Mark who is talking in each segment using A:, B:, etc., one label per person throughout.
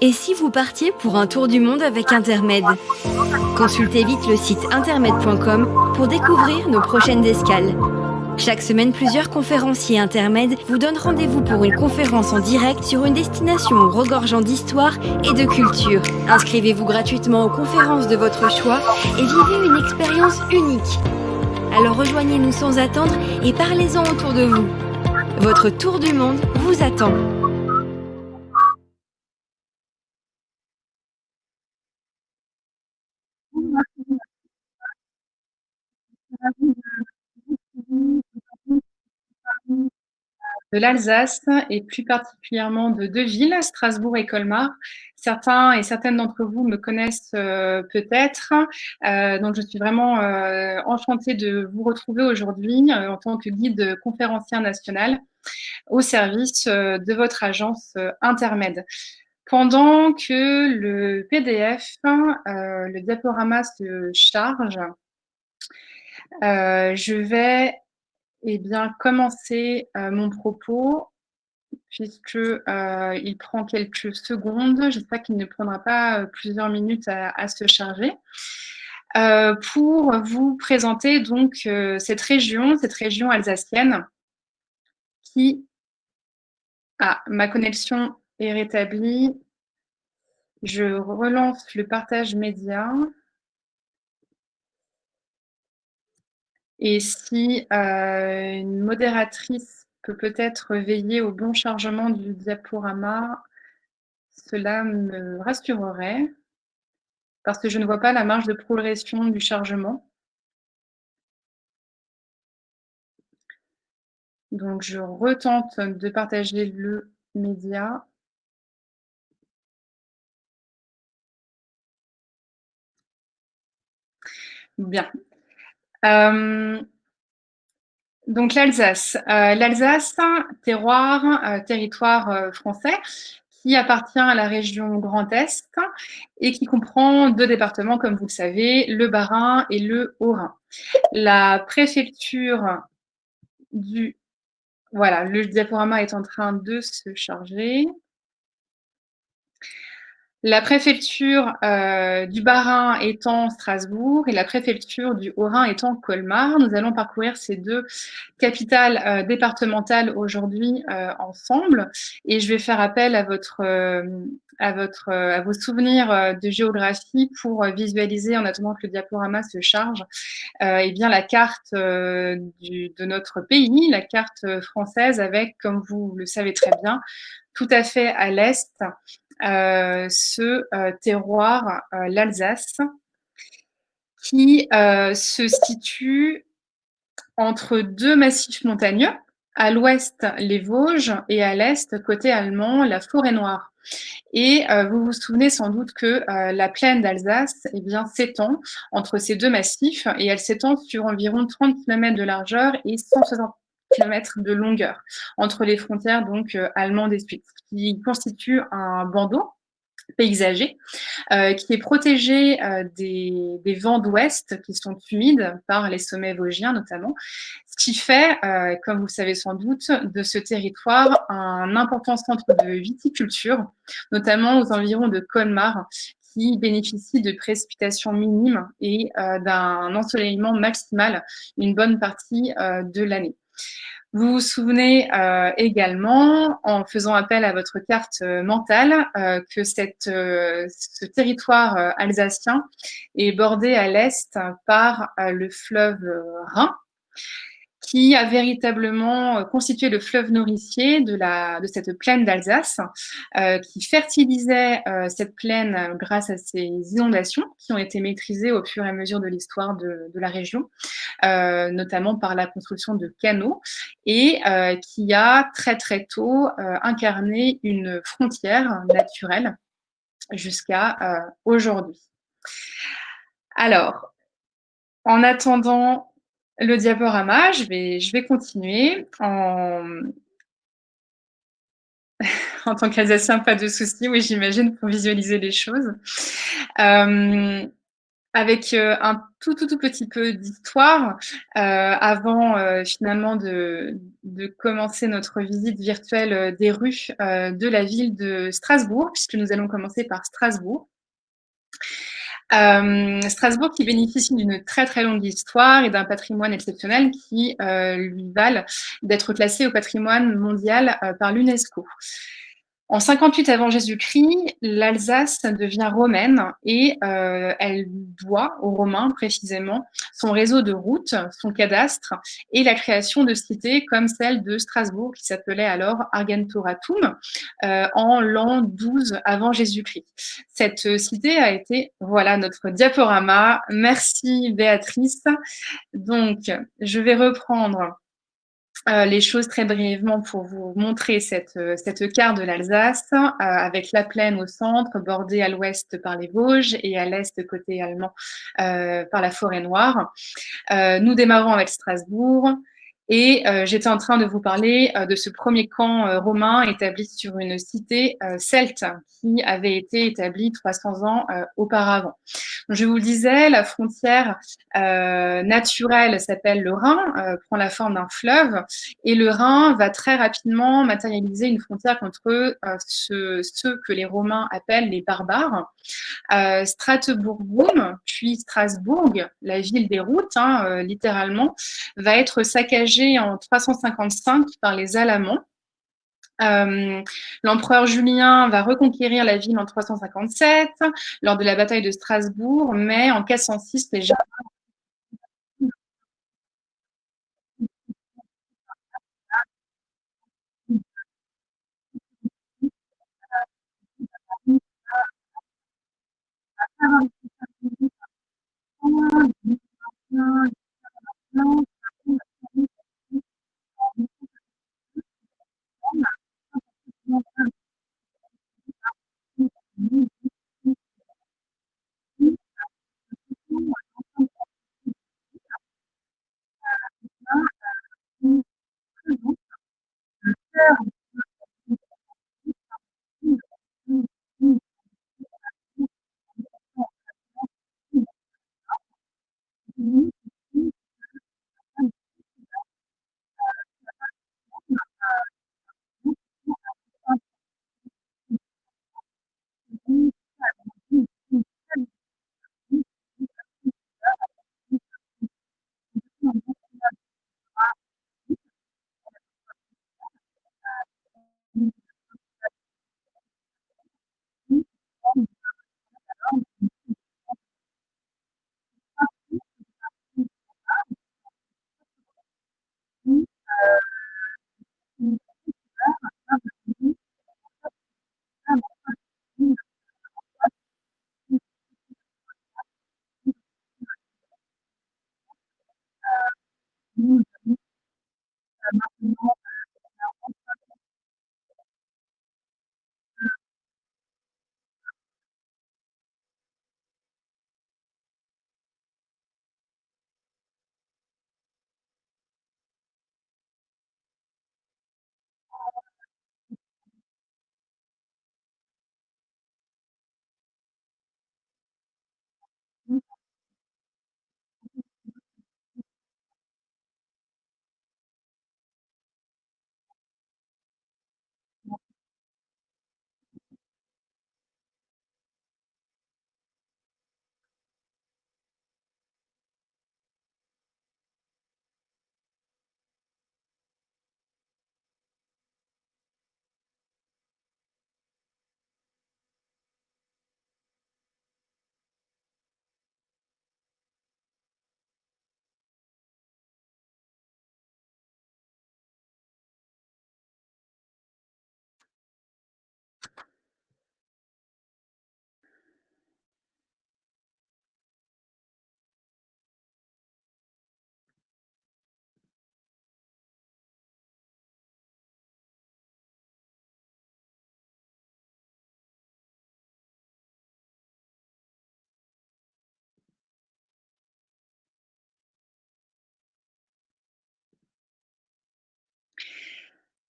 A: Et si vous partiez pour un tour du monde avec Intermed? Consultez vite le site intermed.com pour découvrir nos prochaines escales. Chaque semaine, plusieurs conférenciers Intermed vous donnent rendez-vous pour une conférence en direct sur une destination regorgeant d'histoire et de culture. Inscrivez-vous gratuitement aux conférences de votre choix et vivez une expérience unique. Alors rejoignez-nous sans attendre et parlez-en autour de vous. Votre tour du monde vous attend.
B: De l'Alsace et plus particulièrement de 2 villes, Strasbourg et Colmar. Certains et certaines d'entre vous me connaissent, peut-être, donc je suis vraiment, enchantée de vous retrouver aujourd'hui, en tant que guide conférencière nationale au service, de votre agence, Intermed. Pendant que le PDF, le diaporama se charge, je vais, eh bien, commencer, mon propos puisque, il prend quelques secondes. J'espère qu'il ne prendra pas, plusieurs minutes à se charger. Pour vous présenter donc, cette région alsacienne qui ma connexion est rétablie. Je relance le partage média et si, une modératrice peut peut-être veiller au bon chargement du diaporama, cela me rassurerait. Parce que je ne vois pas la marge de progression du chargement. Donc je retente de partager le média. Bien. Donc l'Alsace, terroir, territoire, français qui appartient à la région Grand Est et qui comprend 2 départements comme vous le savez, le Bas-Rhin et le Haut-Rhin. La préfecture du Voilà, le diaporama est en train de se charger. La préfecture, du Bas-Rhin étant Strasbourg et la préfecture du Haut-Rhin étant Colmar. Nous allons parcourir ces 2 capitales, départementales aujourd'hui, ensemble et je vais faire appel à vos souvenirs, de géographie pour, visualiser en attendant que le diaporama se charge, eh bien la carte, de notre pays, la carte, française avec, comme vous le savez très bien, tout à fait à l'est, ce terroir, l'Alsace, qui se situe entre 2 massifs montagneux. À l'ouest, les Vosges et à l'est, côté allemand, la Forêt noire. Et vous vous souvenez sans doute que la plaine d'Alsace eh bien, s'étend entre ces 2 massifs et elle s'étend sur environ 30 km de largeur et 160 km de longueur entre les frontières donc allemandes et suisses, qui constitue un bandeau paysager qui est protégé des vents d'ouest qui sont humides par les sommets vosgiens notamment, ce qui fait, comme vous le savez sans doute, de ce territoire un important centre de viticulture, notamment aux environs de Colmar, qui bénéficie de précipitations minimes et d'un ensoleillement maximal une bonne partie de l'année. Vous vous souvenez également, en faisant appel à votre carte mentale, que ce territoire alsacien est bordé à l'est par le fleuve Rhin, qui a véritablement constitué le fleuve nourricier de cette plaine d'Alsace, qui fertilisait cette plaine grâce à ces inondations qui ont été maîtrisées au fur et à mesure de l'histoire de la région, notamment par la construction de canaux et qui a très très tôt incarné une frontière naturelle jusqu'à aujourd'hui. Alors, en attendant le diaporama, je vais continuer en tant qu'Alsacien, pas de souci, oui, j'imagine, pour visualiser les choses. Avec, un tout petit peu d'histoire, avant, finalement de commencer notre visite virtuelle, des rues, de la ville de Strasbourg, puisque nous allons commencer par Strasbourg. Strasbourg qui bénéficie d'une très longue histoire et d'un patrimoine exceptionnel qui, lui valent d'être classé au patrimoine mondial, par l'UNESCO. En 58 avant Jésus-Christ, l'Alsace devient romaine et elle doit aux Romains précisément son réseau de routes, son cadastre et la création de cités comme celle de Strasbourg qui s'appelait alors Argentoratum en l'an 12 avant Jésus-Christ. Cette cité a été, voilà notre diaporama. Merci Béatrice. Donc, je vais reprendre les choses très brièvement pour vous montrer cette carte de l'Alsace, avec la plaine au centre, bordée à l'ouest par les Vosges et à l'est, côté allemand, par la forêt noire. Nous démarrons avec Strasbourg et j'étais en train de vous parler de ce premier camp romain établi sur une cité celte qui avait été établie 300 ans auparavant. Donc, je vous le disais, la frontière naturelle s'appelle le Rhin, prend la forme d'un fleuve et le Rhin va très rapidement matérialiser une frontière contre ceux que les Romains appellent les barbares. Strasbourgum, puis Strasbourg, la ville des routes, littéralement, va être saccagée en 355 par les Alamans. L'empereur Julien va reconquérir la ville en 357 lors de la bataille de Strasbourg, mais en 406, les gens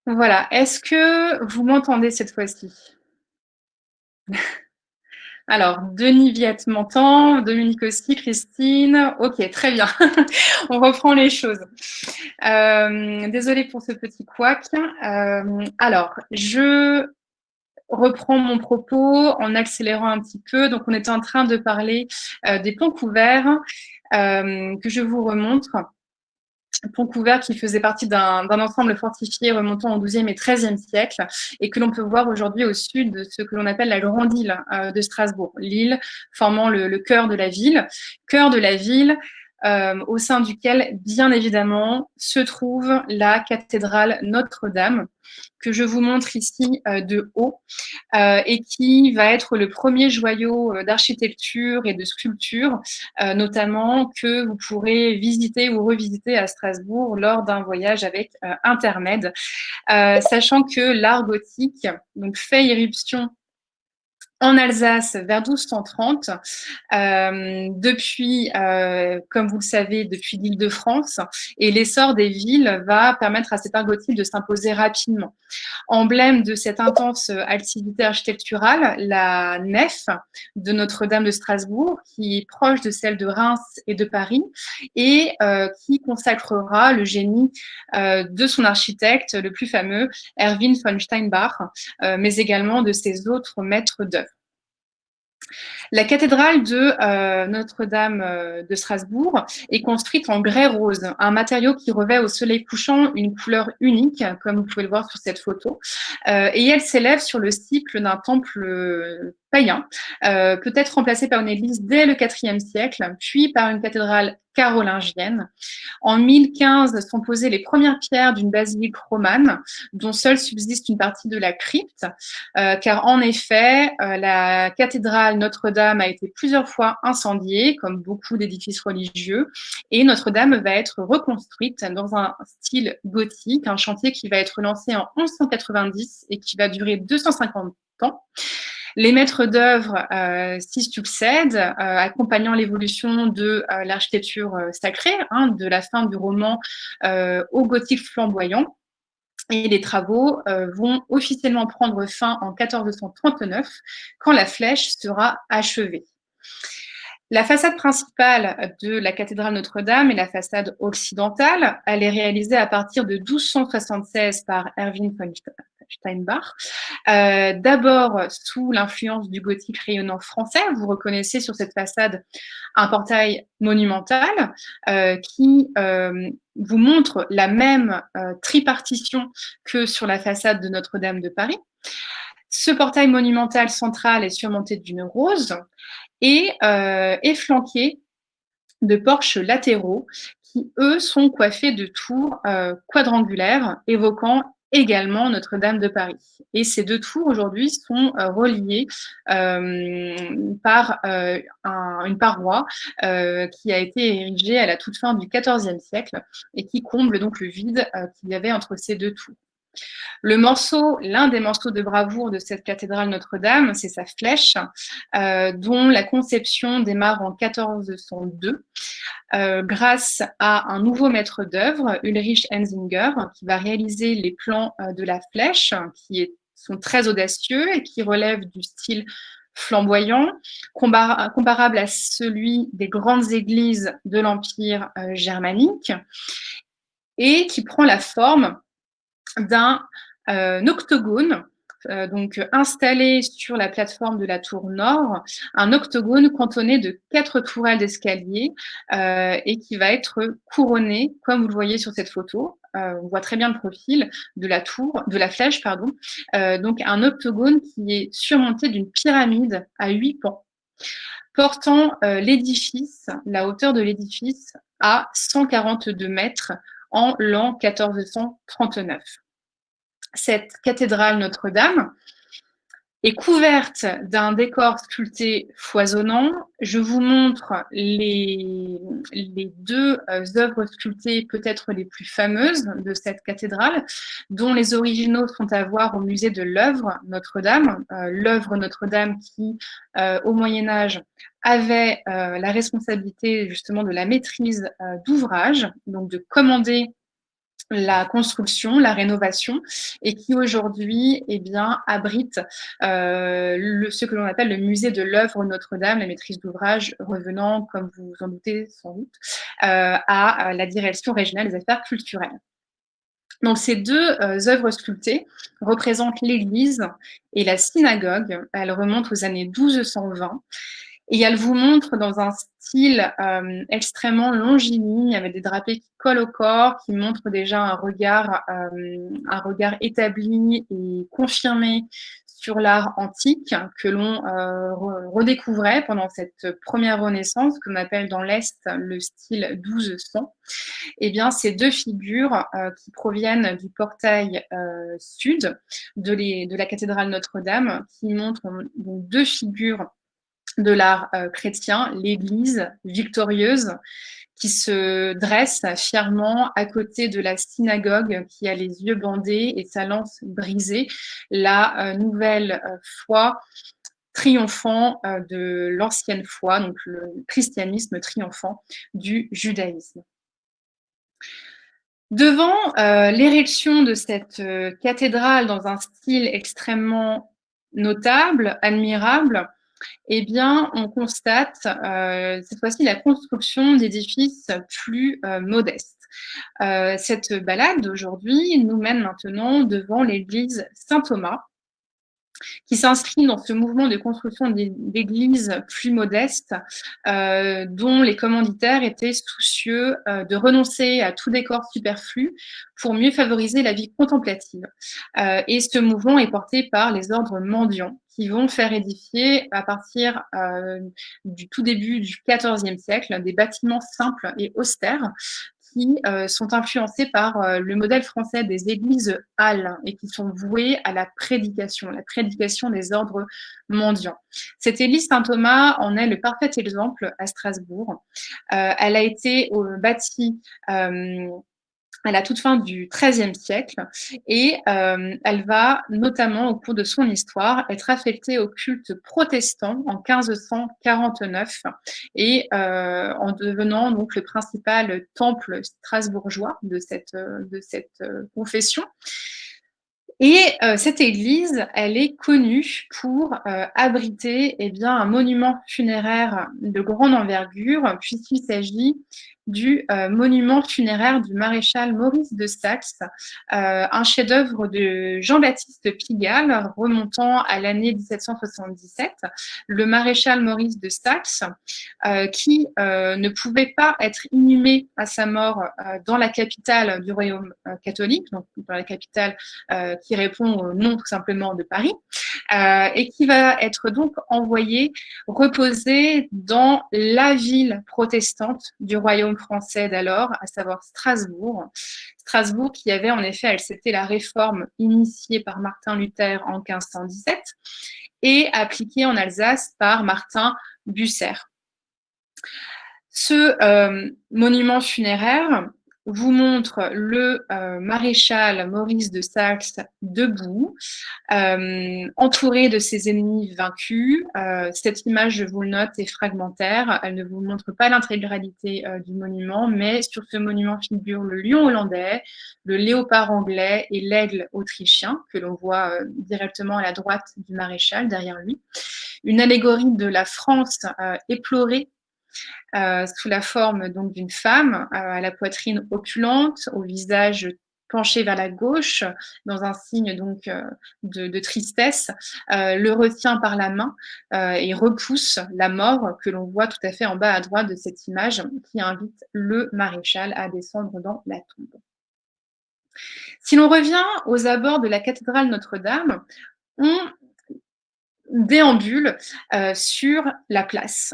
B: voilà. Est-ce que vous m'entendez cette fois-ci? Alors, Denis Viette m'entend, Dominique aussi, Christine. Ok, très bien. On reprend les choses. Désolée pour ce petit couac. Alors, je reprends mon propos en accélérant un petit peu. Donc, on était en train de parler des ponts couverts que je vous remontre. Pont couvert qui faisait partie d'un ensemble fortifié remontant au XIIe et XIIIe siècle et que l'on peut voir aujourd'hui au sud de ce que l'on appelle la grande île de Strasbourg, l'île formant le cœur de la ville. Cœur de la ville au sein duquel, bien évidemment, se trouve la cathédrale Notre-Dame, que je vous montre ici de haut, et qui va être le premier joyau d'architecture et de sculpture, notamment que vous pourrez visiter ou revisiter à Strasbourg lors d'un voyage avec Intermed, sachant que l'art gothique donc, fait irruption en Alsace vers 1230, depuis, comme vous le savez, depuis l'Île-de-France, et l'essor des villes va permettre à cet art gothique de s'imposer rapidement. Emblème de cette intense activité architecturale, la nef de Notre-Dame de Strasbourg, qui est proche de celle de Reims et de Paris, et qui consacrera le génie de son architecte le plus fameux, Erwin von Steinbach, mais également de ses autres maîtres d'œuvre. La cathédrale de Notre-Dame de Strasbourg est construite en grès rose, un matériau qui revêt au soleil couchant une couleur unique, comme vous pouvez le voir sur cette photo, et elle s'élève sur le cycle d'un temple païen, peut-être remplacé par une église dès le IVe siècle, puis par une cathédrale carolingienne. En 1015 sont posées les premières pierres d'une basilique romane, dont seule subsiste une partie de la crypte, car en effet, la cathédrale Notre-Dame a été plusieurs fois incendiée, comme beaucoup d'édifices religieux, et Notre-Dame va être reconstruite dans un style gothique, un chantier qui va être lancé en 1190 et qui va durer 250 ans. Les maîtres d'œuvre s'y succèdent, accompagnant l'évolution de l'architecture sacrée, de la fin du roman au gothique flamboyant. Et les travaux vont officiellement prendre fin en 1439, quand la flèche sera achevée. La façade principale de la cathédrale Notre-Dame est la façade occidentale. Elle est réalisée à partir de 1276 par Erwin von Steinbach. D'abord sous l'influence du gothique rayonnant français. Vous reconnaissez sur cette façade un portail monumental qui vous montre la même tripartition que sur la façade de Notre-Dame de Paris. Ce portail monumental central est surmonté d'une rose et est flanqué de porches latéraux qui, eux, sont coiffés de tours quadrangulaires évoquant également Notre-Dame de Paris. Et ces deux tours, aujourd'hui, sont reliées par une paroi qui a été érigée à la toute fin du XIVe siècle et qui comble donc le vide qu'il y avait entre ces deux tours. L'un des morceaux de bravoure de cette cathédrale Notre-Dame, c'est sa flèche, dont la conception démarre en 1402, grâce à un nouveau maître d'œuvre, Ulrich Enzinger, qui va réaliser les plans de la flèche, qui sont très audacieux et qui relèvent du style flamboyant, comparable à celui des grandes églises de l'Empire germanique, et qui prend la forme d'un octogone, donc installé sur la plateforme de la tour nord, un octogone cantonné de 4 tourelles d'escalier et qui va être couronné, comme vous le voyez sur cette photo. On voit très bien le profil de la flèche, pardon. Donc un octogone qui est surmonté d'une pyramide à 8 pans, portant l'édifice, la hauteur de l'édifice, à 142 mètres en l'an 1439. Cette cathédrale Notre-Dame est couverte d'un décor sculpté foisonnant. Je vous montre les deux œuvres sculptées peut-être les plus fameuses de cette cathédrale, dont les originaux sont à voir au musée de l'œuvre Notre-Dame. L'œuvre Notre-Dame qui, au Moyen-Âge, avait la responsabilité justement de la maîtrise d'ouvrage, donc de commander la construction, la rénovation et qui aujourd'hui, eh bien, abrite, ce que l'on appelle le musée de l'œuvre Notre-Dame, la maîtrise d'ouvrage revenant, comme vous vous en doutez sans doute, à la direction régionale des affaires culturelles. Donc ces 2 œuvres sculptées représentent l'église et la synagogue. Elles remontent aux années 1220 et elle vous montre dans un style extrêmement longiligne, avec des drapés qui collent au corps, qui montrent déjà un regard établi et confirmé sur l'art antique que l'on redécouvrait pendant cette première Renaissance, qu'on appelle dans l'Est le style 1200. Eh bien, ces 2 figures qui proviennent du portail sud de la cathédrale Notre-Dame, qui montrent donc 2 figures de l'art chrétien, l'Église victorieuse qui se dresse fièrement à côté de la synagogue qui a les yeux bandés et sa lance brisée, la nouvelle foi triomphant de l'ancienne foi, donc le christianisme triomphant du judaïsme. Devant l'érection de cette cathédrale dans un style extrêmement notable, admirable, eh bien, on constate cette fois-ci la construction d'édifices plus modestes. Cette balade aujourd'hui nous mène maintenant devant l'église Saint-Thomas, qui s'inscrit dans ce mouvement de construction d'églises plus modestes, dont les commanditaires étaient soucieux de renoncer à tout décor superflu pour mieux favoriser la vie contemplative. Et ce mouvement est porté par les ordres mendiants, qui vont faire édifier, à partir du tout début du XIVe siècle, des bâtiments simples et austères, qui sont influencés par le modèle français des églises halles et qui sont vouées à la prédication des ordres mendiants. Cette église Saint-Thomas en est le parfait exemple à Strasbourg. Elle a été bâtie à la toute fin du XIIIe siècle et elle va notamment au cours de son histoire être affectée au culte protestant en 1549 et en devenant donc le principal temple strasbourgeois de cette confession. Et cette église, elle est connue pour abriter eh bien, un monument funéraire de grande envergure, puisqu'il s'agit du monument funéraire du maréchal Maurice de Saxe, un chef-d'œuvre de Jean-Baptiste Pigalle remontant à l'année 1777. Le maréchal Maurice de Saxe, qui ne pouvait pas être inhumé à sa mort dans la capitale du royaume catholique, donc dans la capitale qui répond au nom tout simplement de Paris, et qui va être donc envoyé reposer dans la ville protestante du royaume français d'alors, à savoir Strasbourg. Strasbourg qui avait en effet, elle s'était la réforme initiée par Martin Luther en 1517 et appliquée en Alsace par Martin Bucer. Ce monument funéraire vous montre le maréchal Maurice de Saxe debout, entouré de ses ennemis vaincus. Cette image, je vous le note, est fragmentaire. Elle ne vous montre pas l'intégralité du monument, mais sur ce monument figure le lion hollandais, le léopard anglais et l'aigle autrichien, que l'on voit directement à la droite du maréchal, derrière lui. Une allégorie de la France éplorée, sous la forme donc d'une femme à la poitrine opulente, au visage penché vers la gauche, dans un signe donc de tristesse, le retient par la main et repousse la mort que l'on voit tout à fait en bas à droite de cette image qui invite le maréchal à descendre dans la tombe. Si l'on revient aux abords de la cathédrale Notre-Dame, on déambule sur la place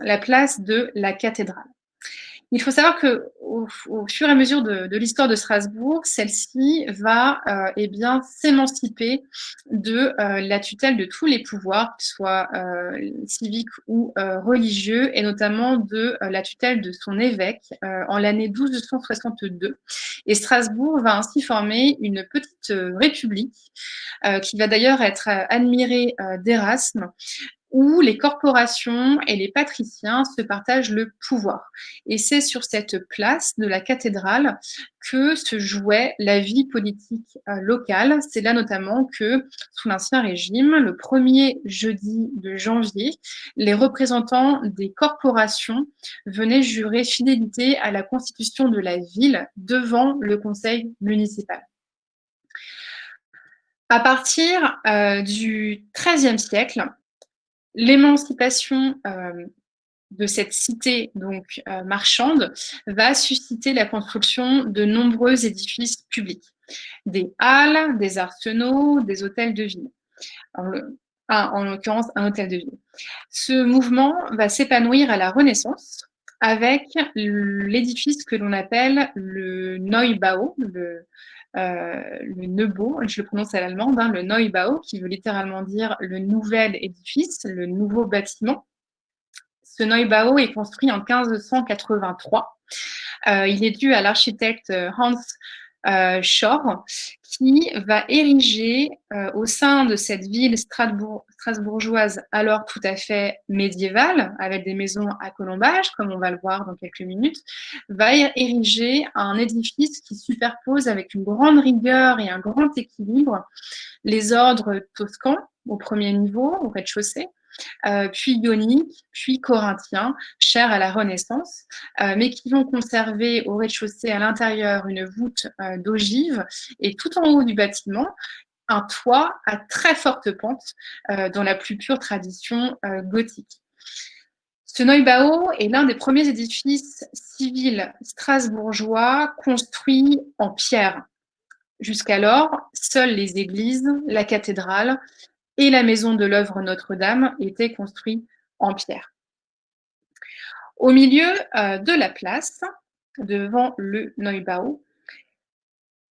B: de la cathédrale. Il faut savoir qu'au fur et à mesure de l'histoire de Strasbourg, celle-ci va eh bien, s'émanciper de la tutelle de tous les pouvoirs, qu'ils soient civiques ou religieux, et notamment de la tutelle de son évêque en l'année 1262. Et Strasbourg va ainsi former une petite république qui va d'ailleurs être admirée d'Erasme, où les corporations et les patriciens se partagent le pouvoir. Et c'est sur cette place de la cathédrale que se jouait la vie politique locale. C'est là notamment que, sous l'Ancien Régime, le premier jeudi de janvier, les représentants des corporations venaient jurer fidélité à la constitution de la ville devant le conseil municipal. À partir du XIIIe siècle, l'émancipation de cette cité donc marchande va susciter la construction de nombreux édifices publics, des halles, des arsenaux, des hôtels de ville. En l'occurrence, un hôtel de ville. Ce mouvement va s'épanouir à la Renaissance avec l'édifice que l'on appelle le Neubau, le Neubau, je le prononce à l'allemande, hein, le Neubau, qui veut littéralement dire le nouvel édifice, le nouveau bâtiment. Ce Neubau est construit en 1583. Il est dû à l'architecte Hans Schorr, qui va ériger au sein de cette ville strasbourgeoise alors tout à fait médiévale, avec des maisons à colombages, comme on va le voir dans quelques minutes, va ériger un édifice qui superpose avec une grande rigueur et un grand équilibre les ordres toscans au premier niveau, au rez-de-chaussée, puis ioniques, puis corinthiens, chers à la Renaissance, mais qui vont conserver au rez-de-chaussée à l'intérieur une voûte d'ogive et tout en haut du bâtiment, un toit à très forte pente dans la plus pure tradition gothique. Ce Neubau est l'un des premiers édifices civils strasbourgeois construits en pierre. Jusqu'alors, seules les églises, la cathédrale et la maison de l'œuvre Notre-Dame étaient construits en pierre. Au milieu de la place, devant le Neubau,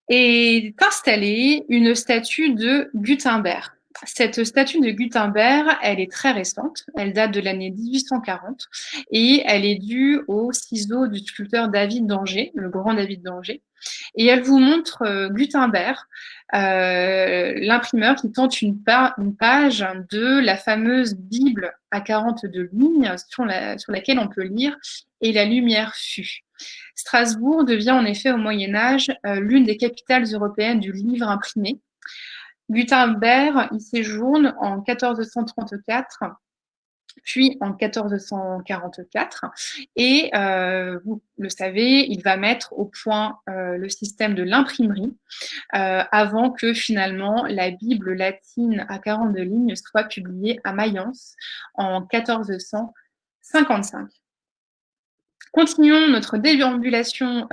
B: est installée une statue de Gutenberg. Cette statue de Gutenberg, elle est très récente, elle date de l'année 1840 et elle est due aux ciseaux du sculpteur David d'Angers, le grand David d'Angers. Et elle vous montre Gutenberg, l'imprimeur qui tente une page de la fameuse Bible à 42 lignes sur laquelle on peut lire « Et la lumière fut ». Strasbourg devient en effet au Moyen-Âge l'une des capitales européennes du livre imprimé. Gutenberg y séjourne en 1434, puis en 1444. Et vous le savez, il va mettre au point le système de l'imprimerie avant que finalement la Bible latine à 42 lignes soit publiée à Mayence en 1455. Continuons notre déambulation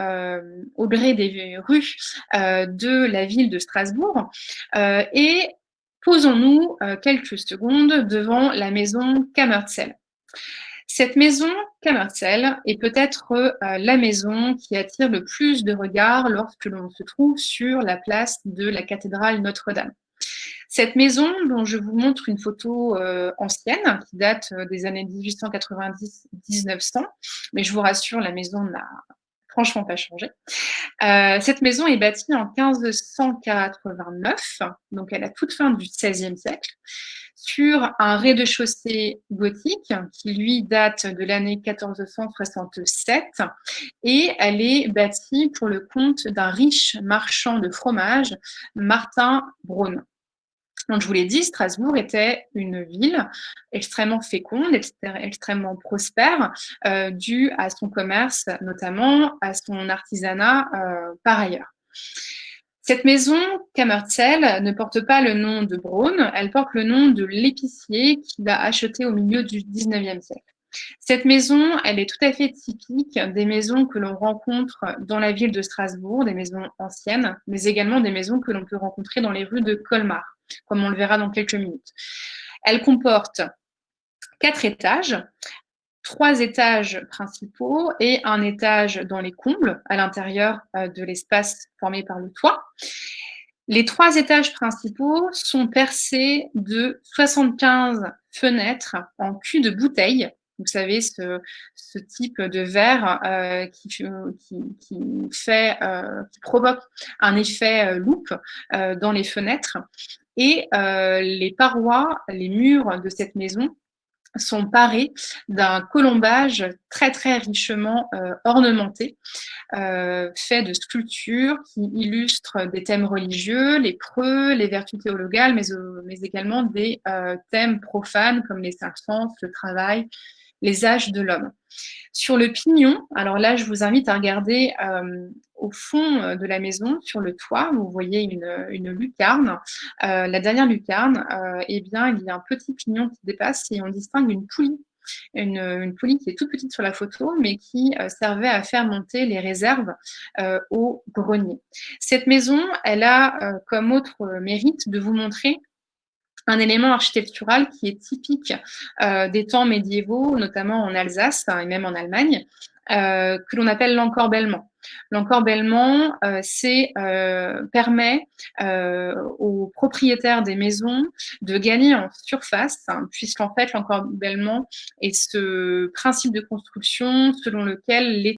B: au gré des rues de la ville de Strasbourg et posons-nous quelques secondes devant la maison Kammerzell. Cette maison Kammerzell est peut-être la maison qui attire le plus de regards lorsque l'on se trouve sur la place de la cathédrale Notre-Dame. Cette maison, dont je vous montre une photo ancienne, qui date des années 1890-1900, mais je vous rassure, la maison n'a franchement pas changé. Cette maison est bâtie en 1589, donc à la toute fin du XVIe siècle, sur un rez-de-chaussée gothique qui, lui, date de l'année 1467, et elle est bâtie pour le compte d'un riche marchand de fromage, Martin Braun. Donc, je vous l'ai dit, Strasbourg était une ville extrêmement féconde, extrêmement prospère, due à son commerce, notamment à son artisanat par ailleurs. Cette maison, Kammerzell, ne porte pas le nom de Braun, elle porte le nom de l'épicier qui l'a achetée au milieu du XIXe siècle. Cette maison, elle est tout à fait typique des maisons que l'on rencontre dans la ville de Strasbourg, des maisons anciennes, mais également des maisons que l'on peut rencontrer dans les rues de Colmar, comme on le verra dans quelques minutes. Elle comporte 4 étages, 3 étages principaux et un étage dans les combles, à l'intérieur de l'espace formé par le toit. Les 3 étages principaux sont percés de 75 fenêtres en cul de bouteille. Vous savez, ce type de verre qui provoque un effet loupe dans les fenêtres. Et les parois, les murs de cette maison sont parés d'un colombage très, très richement ornementé, fait de sculptures qui illustrent des thèmes religieux, les preux, les vertus théologales, mais également des thèmes profanes comme les cinq sens, le travail, les âges de l'homme. Sur le pignon, alors là, je vous invite à regarder au fond de la maison, sur le toit, vous voyez une lucarne. La dernière lucarne, eh bien, il y a un petit pignon qui dépasse et on distingue une poulie. Une poulie qui est toute petite sur la photo, mais qui servait à faire monter les réserves au grenier. Cette maison, elle a comme autre mérite de vous montrer un élément architectural qui est typique des temps médiévaux, notamment en Alsace et même en Allemagne, que l'on appelle l'encorbellement. L'encorbellement, permet aux propriétaires des maisons de gagner en surface, hein, puisqu'en fait, l'encorbellement est ce principe de construction selon lequel les...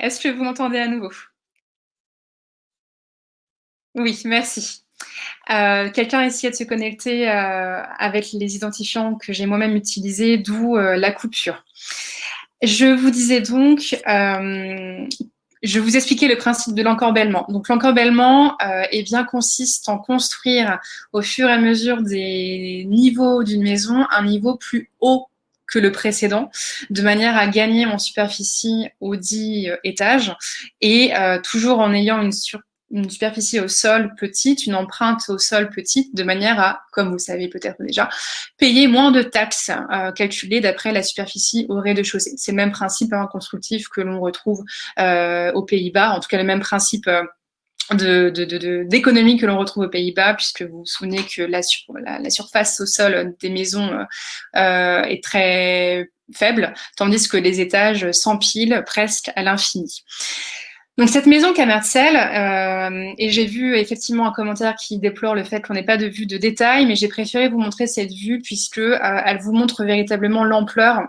B: Est-ce que vous m'entendez à nouveau? Oui, merci. Quelqu'un essayait de se connecter avec les identifiants que j'ai moi-même utilisés, d'où la coupure. Je vous disais donc, je vous expliquais le principe de l'encorbellement. Donc l'encorbellement, eh bien, consiste en construire au fur et à mesure des niveaux d'une maison un niveau plus haut que le précédent, de manière à gagner en superficie aux 10 étages et toujours en ayant une superficie au sol petite, une empreinte au sol petite, de manière à, comme vous le savez peut-être déjà, payer moins de taxes calculées d'après la superficie au rez-de-chaussée. C'est le même principe constructif que l'on retrouve aux Pays-Bas, en tout cas le même principe d'économie que l'on retrouve aux Pays-Bas, puisque vous vous souvenez que la surface au sol des maisons est très faible, tandis que les étages s'empilent presque à l'infini. Donc cette maison Camertsel, et j'ai vu effectivement un commentaire qui déplore le fait qu'on n'ait pas de vue de détail, mais j'ai préféré vous montrer cette vue puisque elle vous montre véritablement l'ampleur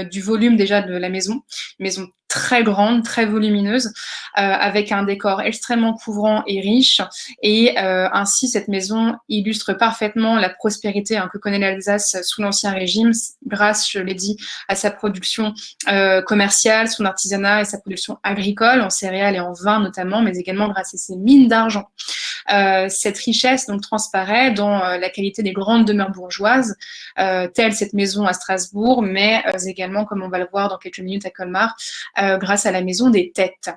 B: du volume déjà de la maison. Une maison très grande, très volumineuse, avec un décor extrêmement couvrant et riche. Et ainsi, cette maison illustre parfaitement la prospérité que connaît l'Alsace sous l'Ancien Régime, grâce, je l'ai dit, à sa production commerciale, son artisanat et sa production agricole, en céréales et en vin notamment, mais également grâce à ses mines d'argent. Cette richesse donc transparaît dans la qualité des grandes demeures bourgeoises, telles cette maison à Strasbourg, mais également, comme on va le voir dans quelques minutes à Colmar, grâce à la maison des Têtes.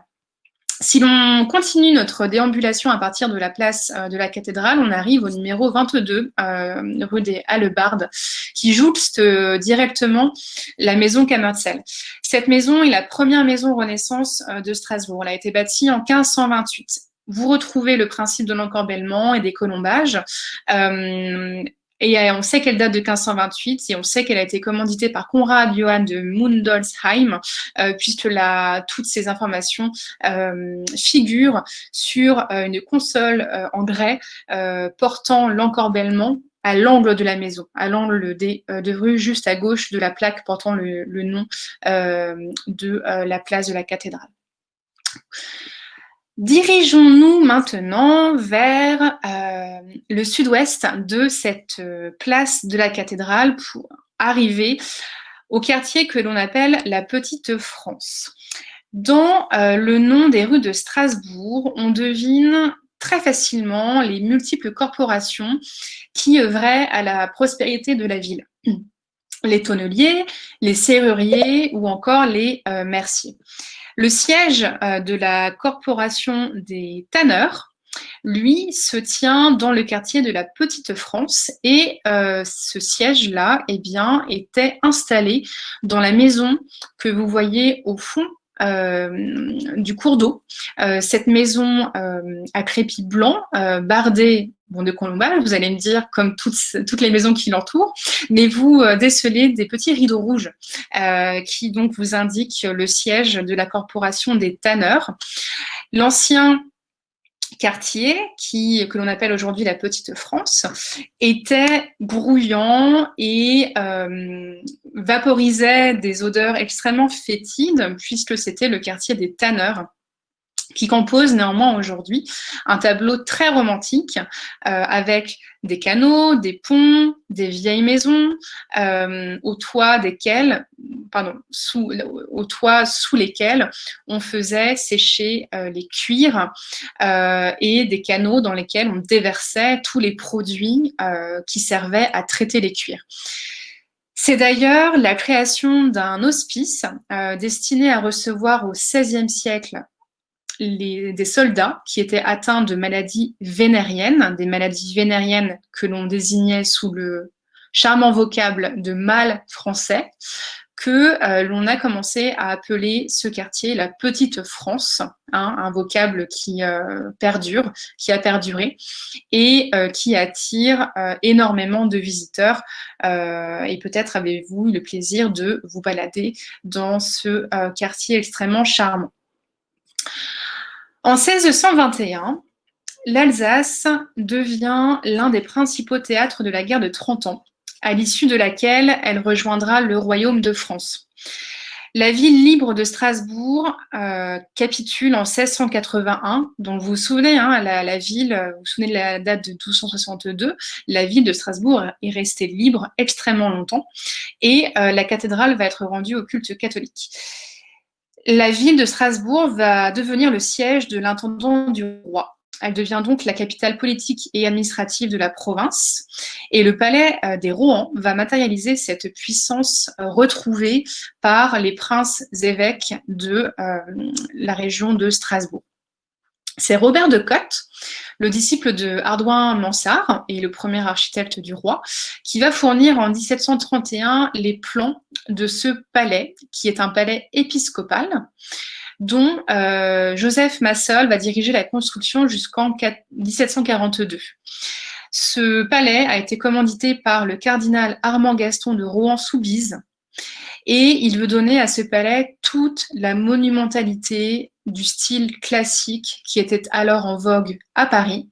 B: Si l'on continue notre déambulation à partir de la place de la cathédrale, on arrive au numéro 22, rue des Hallebardes, qui jouxte directement la maison Camertsel. Cette maison est la première maison Renaissance de Strasbourg. Elle a été bâtie en 1528. Vous retrouvez le principe de l'encorbellement et des colombages. Et on sait qu'elle date de 1528 et on sait qu'elle a été commanditée par Conrad Johann de Mundolsheim, puisque toutes ces informations figurent sur une console en grès portant l'encorbellement à l'angle de la maison, à l'angle de rue, juste à gauche de la plaque portant le nom de la place de la cathédrale. Dirigeons-nous maintenant vers le sud-ouest de cette place de la cathédrale pour arriver au quartier que l'on appelle la Petite France. Dans le nom des rues de Strasbourg, on devine très facilement les multiples corporations qui œuvraient à la prospérité de la ville. Les tonneliers, les serruriers ou encore les merciers. Le siège de la corporation des tanneurs, lui, se tient dans le quartier de la Petite France et ce siège-là, eh bien, était installé dans la maison que vous voyez au fond du cours d'eau. Cette maison à crépi blanc, bardée de colombage, vous allez me dire, comme toutes les maisons qui l'entourent, mais vous décelez des petits rideaux rouges qui donc vous indiquent le siège de la corporation des tanneurs. L'ancien quartier, que l'on appelle aujourd'hui la Petite France, était bruyant et vaporisait des odeurs extrêmement fétides, puisque c'était le quartier des tanneurs, qui compose néanmoins aujourd'hui un tableau très romantique avec des canaux, des ponts, des vieilles maisons, au toit sous lesquels on faisait sécher les cuirs et des canaux dans lesquels on déversait tous les produits qui servaient à traiter les cuirs. C'est d'ailleurs la création d'un hospice destiné à recevoir au XVIe siècle des soldats qui étaient atteints de maladies vénériennes, des maladies vénériennes que l'on désignait sous le charmant vocable de mal français, que l'on a commencé à appeler ce quartier la Petite France, un vocable qui perdure, qui a perduré et qui attire énormément de visiteurs. Et peut-être avez-vous eu le plaisir de vous balader dans ce quartier extrêmement charmant. En 1621, l'Alsace devient l'un des principaux théâtres de la guerre de 30 ans, à l'issue de laquelle elle rejoindra le royaume de France. La ville libre de Strasbourg capitule en 1681, donc vous vous souvenez, la ville, vous vous souvenez de la date de 1262, la ville de Strasbourg est restée libre extrêmement longtemps et la cathédrale va être rendue au culte catholique. La ville de Strasbourg va devenir le siège de l'intendant du roi. Elle devient donc la capitale politique et administrative de la province. Et le palais des Rohan va matérialiser cette puissance retrouvée par les princes évêques de la région de Strasbourg. C'est Robert de Cotte, le disciple de Hardouin Mansart et le premier architecte du roi, qui va fournir en 1731 les plans de ce palais, qui est un palais épiscopal, dont Joseph Massol va diriger la construction jusqu'en 1742. Ce palais a été commandité par le cardinal Armand Gaston de Rohan-Soubise, et il veut donner à ce palais toute la monumentalité du style classique qui était alors en vogue à Paris,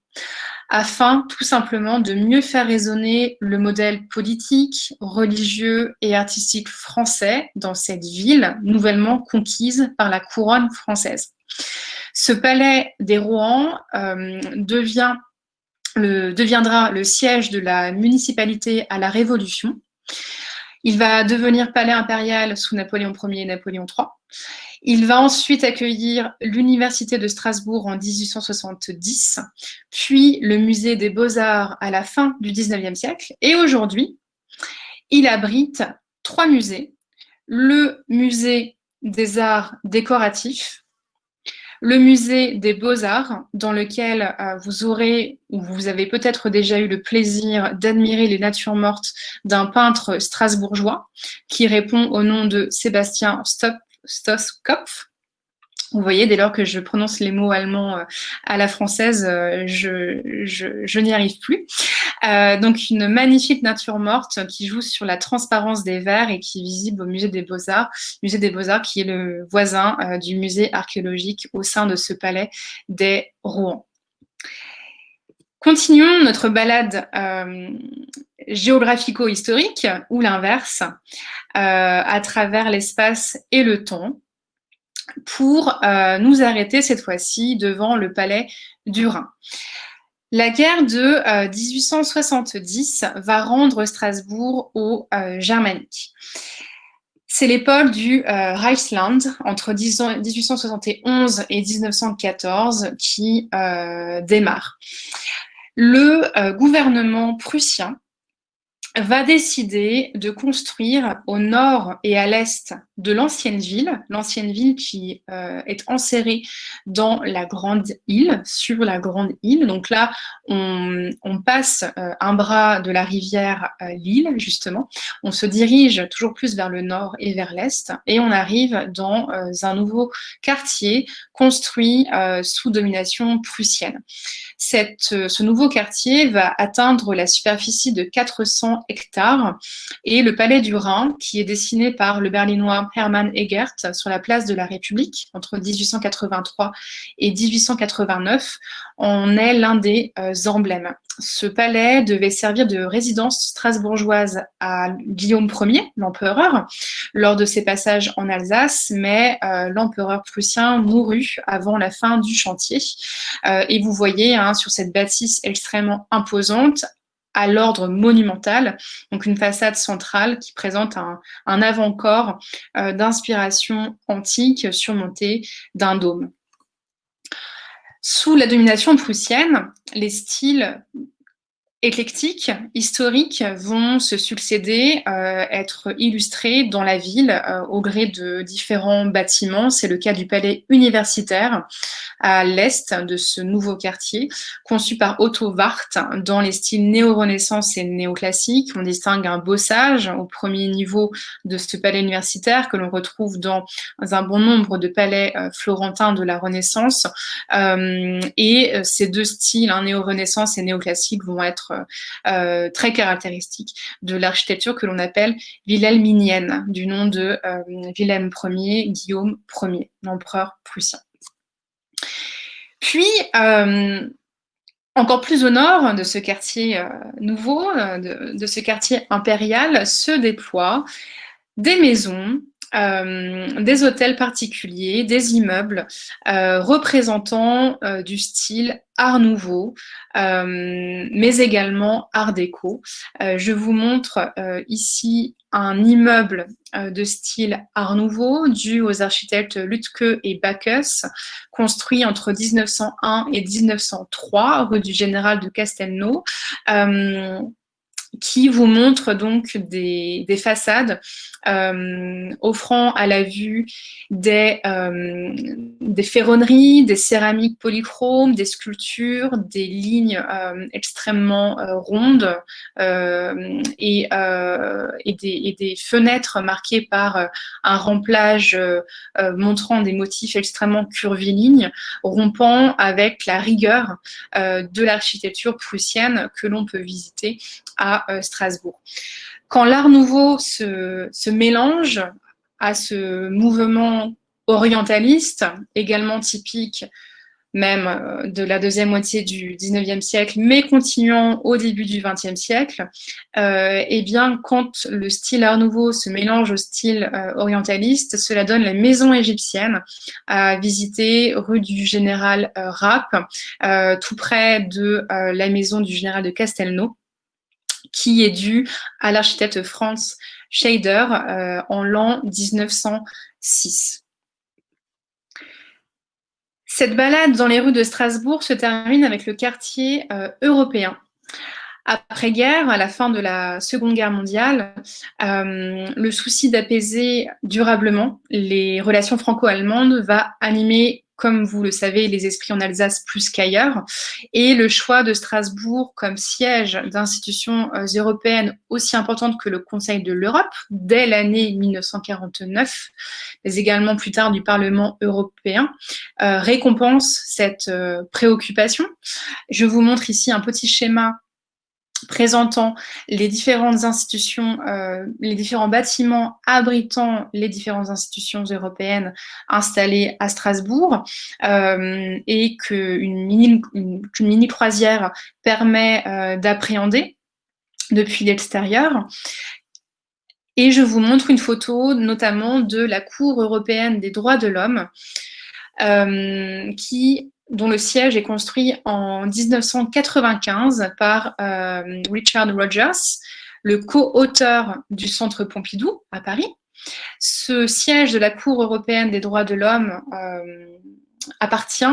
B: afin tout simplement de mieux faire résonner le modèle politique, religieux et artistique français dans cette ville nouvellement conquise par la couronne française. Ce palais des Rohan deviendra le siège de la municipalité à la Révolution. Il va devenir palais impérial sous Napoléon Ier et Napoléon III. Il va ensuite accueillir l'Université de Strasbourg en 1870, puis le Musée des Beaux-Arts à la fin du XIXe siècle. Et aujourd'hui, il abrite 3 musées. Le Musée des Arts décoratifs, le Musée des Beaux-Arts, dans lequel vous avez peut-être déjà eu le plaisir d'admirer les natures mortes d'un peintre strasbourgeois qui répond au nom de Sébastien Stoskopf. Vous voyez, dès lors que je prononce les mots allemands à la française, je n'y arrive plus. Donc une magnifique nature morte qui joue sur la transparence des verres et qui est visible au Musée des Beaux-Arts qui est le voisin du musée archéologique au sein de ce palais des Rohan. Continuons notre balade géographico-historique, ou l'inverse, à travers l'espace et le temps, pour nous arrêter cette fois-ci devant le palais du Rhin. La guerre de 1870 va rendre Strasbourg aux Germaniques. C'est l'époque du Reichsland entre 1871 et 1914 qui démarre. Le gouvernement prussien va décider de construire au nord et à l'est de l'ancienne ville qui est enserrée dans la grande île, sur la grande île. Donc là, on passe un bras de la rivière l'île, justement. On se dirige toujours plus vers le nord et vers l'est, et on arrive dans un nouveau quartier construit sous domination prussienne. Ce nouveau quartier va atteindre la superficie de 400 hectares et le Palais du Rhin, qui est dessiné par le Berlinois Hermann Egert sur la place de la République entre 1883 et 1889, en est l'un des emblèmes. Ce palais devait servir de résidence strasbourgeoise à Guillaume Ier, l'empereur, lors de ses passages en Alsace, mais l'empereur prussien mourut avant la fin du chantier. Et vous voyez sur cette bâtisse extrêmement imposante, à l'ordre monumental, donc une façade centrale qui présente un avant-corps d'inspiration antique surmonté d'un dôme. Sous la domination prussienne, les styles éclectiques, historiques, vont se succéder, être illustrés dans la ville au gré de différents bâtiments. C'est le cas du palais universitaire à l'est de ce nouveau quartier, conçu par Otto Warth dans les styles néo-renaissance et néoclassique. On distingue un bossage au premier niveau de ce palais universitaire que l'on retrouve dans un bon nombre de palais florentins de la Renaissance. Et ces deux styles, néo-renaissance et néoclassique, vont être très caractéristiques de l'architecture que l'on appelle wilhelminienne, du nom de Wilhelm Ier, Guillaume Ier, l'empereur prussien. Puis, encore plus au nord de ce quartier nouveau, de ce quartier impérial, se déploient des maisons, des hôtels particuliers, des immeubles représentant du style Art Nouveau, mais également Art Déco. Je vous montre ici un immeuble de style Art Nouveau dû aux architectes Lütke et Bacchus, construit entre 1901 et 1903, rue du Général de Castelnau, qui vous montre donc des façades offrant à la vue des ferronneries, des céramiques polychromes, des sculptures, des lignes extrêmement rondes et des fenêtres marquées par un remplage montrant des motifs extrêmement curvilignes, rompant avec la rigueur de l'architecture prussienne que l'on peut visiter à Strasbourg. Quand l'Art Nouveau se mélange à ce mouvement orientaliste, également typique même de la deuxième moitié du XIXe siècle, mais continuant au début du XXe siècle, eh bien, quand le style Art Nouveau se mélange au style orientaliste, cela donne la maison égyptienne à visiter rue du Général Rapp, tout près de la maison du Général de Castelnau, qui est due à l'architecte Franz Scheider en l'an 1906. Cette balade dans les rues de Strasbourg se termine avec le quartier européen. Après-guerre, à la fin de la Seconde Guerre mondiale, le souci d'apaiser durablement les relations franco-allemandes va animer, comme vous le savez, les esprits en Alsace plus qu'ailleurs. Et le choix de Strasbourg comme siège d'institutions européennes aussi importantes que le Conseil de l'Europe, dès l'année 1949, mais également plus tard du Parlement européen, récompense cette préoccupation. Je vous montre ici un petit schéma présentant les différentes institutions, les différents bâtiments abritant les différentes institutions européennes installées à Strasbourg, et qu'une mini croisière permet d'appréhender depuis l'extérieur. Et je vous montre une photo notamment de la Cour européenne des droits de l'homme, dont le siège est construit en 1995 par Richard Rogers, le co-auteur du Centre Pompidou à Paris, Ce siège de la Cour européenne des droits de l'homme appartient,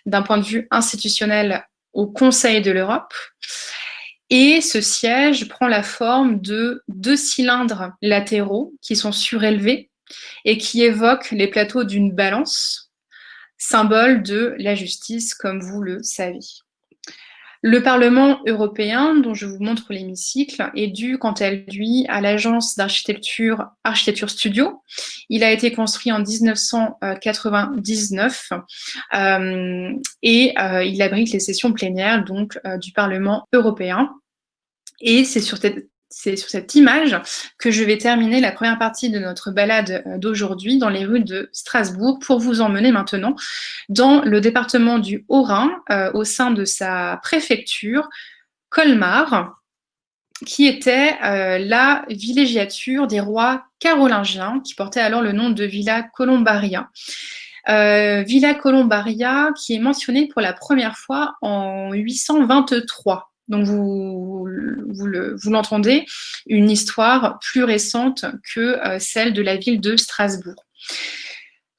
B: d'un point de vue institutionnel, au Conseil de l'Europe. Et ce siège prend la forme de 2 cylindres latéraux qui sont surélevés et qui évoquent les plateaux d'une balance, symbole de la justice, comme vous le savez. Le Parlement européen, dont je vous montre l'hémicycle, est dû, quant à lui, à l'agence d'architecture Architecture Studio. Il a été construit en 1999 et il abrite les sessions plénières donc, du Parlement européen. Et c'est sur cette image que je vais terminer la première partie de notre balade d'aujourd'hui dans les rues de Strasbourg pour vous emmener maintenant dans le département du Haut-Rhin, au sein de sa préfecture, Colmar, qui était la villégiature des rois carolingiens, qui portait alors le nom de Villa Colombaria. Villa Colombaria qui est mentionnée pour la première fois en 823. Donc vous l'entendez, une histoire plus récente que celle de la ville de Strasbourg.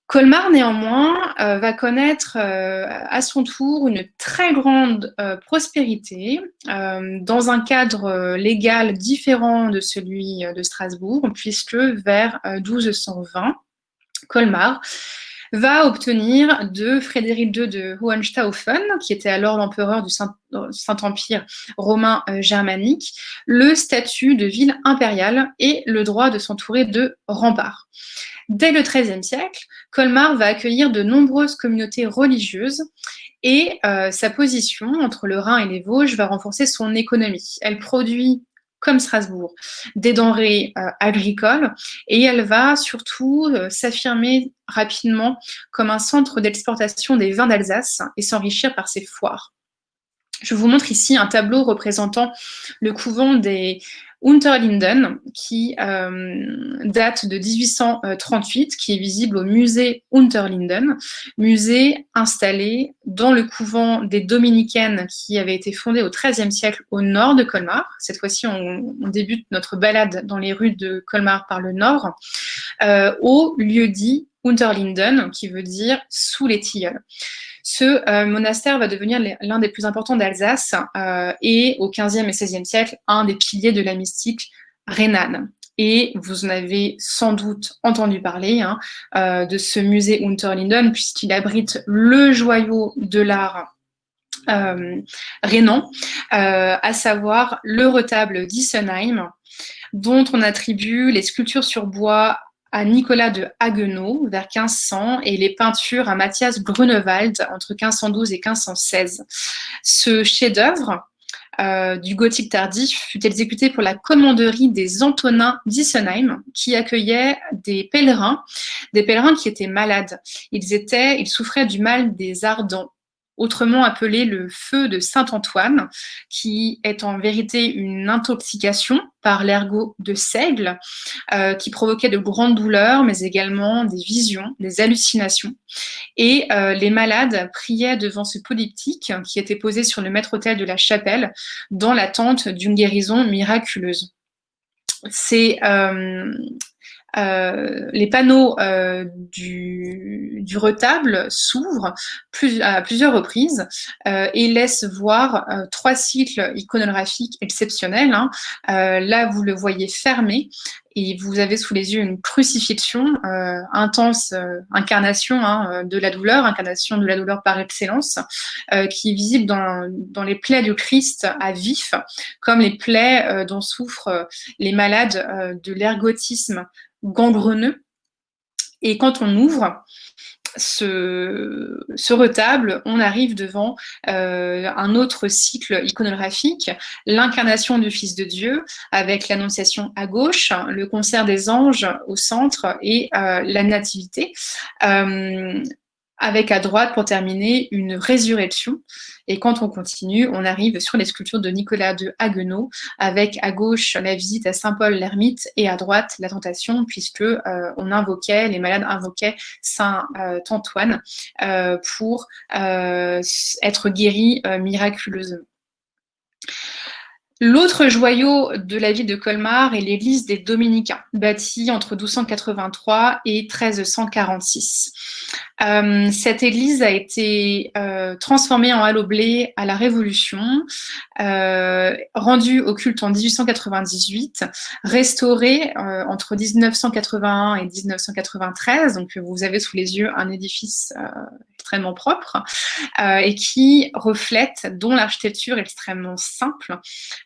B: Colmar, néanmoins, va connaître à son tour une très grande prospérité dans un cadre légal différent de celui de Strasbourg, puisque vers 1220, Colmar va obtenir de Frédéric II de Hohenstaufen, qui était alors l'empereur du Saint-Empire romain germanique, le statut de ville impériale et le droit de s'entourer de remparts. Dès le XIIIe siècle, Colmar va accueillir de nombreuses communautés religieuses et sa position entre le Rhin et les Vosges va renforcer son économie. Elle produit, comme Strasbourg, des denrées agricoles et elle va surtout s'affirmer rapidement comme un centre d'exportation des vins d'Alsace et s'enrichir par ses foires. Je vous montre ici un tableau représentant le couvent des Unterlinden qui date de 1838, qui est visible au musée Unterlinden, musée installé dans le couvent des Dominicaines qui avait été fondé au XIIIe siècle au nord de Colmar. Cette fois-ci, on débute notre balade dans les rues de Colmar par le nord, au lieu-dit Unterlinden, qui veut dire sous les tilleuls. Ce monastère va devenir l'un des plus importants d'Alsace et au XVe et XVIe siècle, un des piliers de la mystique rhénane. Et vous en avez sans doute entendu parler de ce musée Unterlinden, puisqu'il abrite le joyau de l'art rhénan, à savoir le retable d'Issenheim, dont on attribue les sculptures sur bois à Nicolas de Haguenau vers 1500 et les peintures à Matthias Grunewald entre 1512 et 1516. Ce chef-d'œuvre du gothique tardif fut exécuté pour la commanderie des Antonins d'Issenheim qui accueillait des pèlerins qui étaient malades. Ils souffraient du mal des ardents, autrement appelé le feu de Saint-Antoine, qui est en vérité une intoxication par l'ergot de seigle, qui provoquait de grandes douleurs, mais également des visions, des hallucinations. Et les malades priaient devant ce polyptyque qui était posé sur le maître-autel de la chapelle, dans l'attente d'une guérison miraculeuse. Les panneaux du retable s'ouvrent à plusieurs reprises et laissent voir 3 cycles iconographiques exceptionnels. Là, vous le voyez fermé et vous avez sous les yeux une crucifixion, intense incarnation de la douleur par excellence, qui est visible dans les plaies du Christ à vif, comme les plaies dont souffrent les malades de l'ergotisme gangreneux. Et quand on ouvre ce retable, on arrive devant un autre cycle iconographique, l'incarnation du Fils de Dieu, avec l'Annonciation à gauche, le concert des anges au centre et la Nativité, avec à droite, pour terminer, une résurrection. Et quand on continue, on arrive sur les sculptures de Nicolas de Haguenau, avec à gauche la visite à Saint-Paul l'Ermite et à droite la tentation, puisque les malades invoquaient Saint Antoine pour être guéris miraculeusement. L'autre joyau de la ville de Colmar est l'église des Dominicains, bâtie entre 1283 et 1346. Cette église a été transformée en halle au blé à la Révolution, rendue au culte en 1898, restaurée entre 1981 et 1993. Donc vous avez sous les yeux un édifice extrêmement propre et qui reflète, dont l'architecture est extrêmement simple,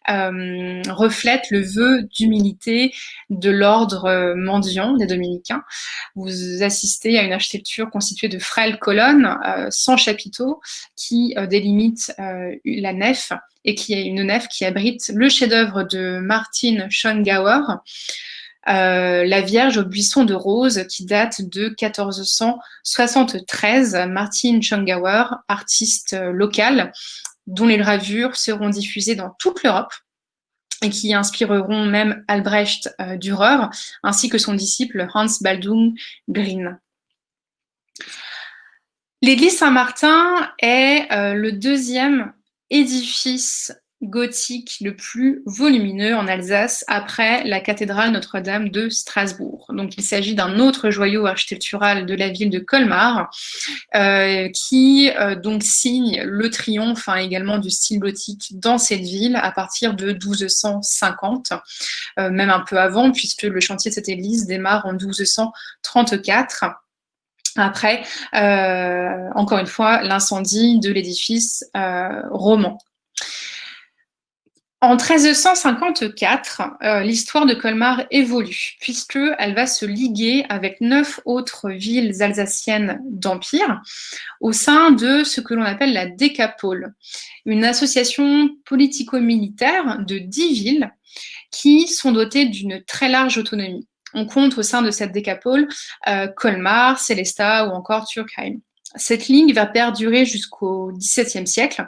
B: reflète le vœu d'humilité de l'ordre mendiant des Dominicains. Vous assistez à une architecture constituée de frêles colonnes sans chapiteaux qui délimitent la nef et qui est une nef qui abrite le chef-d'œuvre de Martin Schongauer, la Vierge au buisson de roses, qui date de 1473. Martin Schongauer, artiste local, dont les gravures seront diffusées dans toute l'Europe et qui inspireront même Albrecht Dürer, ainsi que son disciple Hans Baldung Grien. L'église Saint-Martin est le deuxième édifice gothique le plus volumineux en Alsace après la cathédrale Notre-Dame de Strasbourg. Donc il s'agit d'un autre joyau architectural de la ville de Colmar qui donc signe le triomphe également du style gothique dans cette ville à partir de 1250, même un peu avant, puisque le chantier de cette église démarre en 1234. Après, encore une fois, l'incendie de l'édifice roman. En 1354, l'histoire de Colmar évolue, puisqu'elle va se liguer avec 9 autres villes alsaciennes d'Empire au sein de ce que l'on appelle la Décapole, une association politico-militaire de 10 villes qui sont dotées d'une très large autonomie. On compte au sein de cette Décapole Colmar, Sélestat ou encore Turkheim. Cette ligne va perdurer jusqu'au XVIIe siècle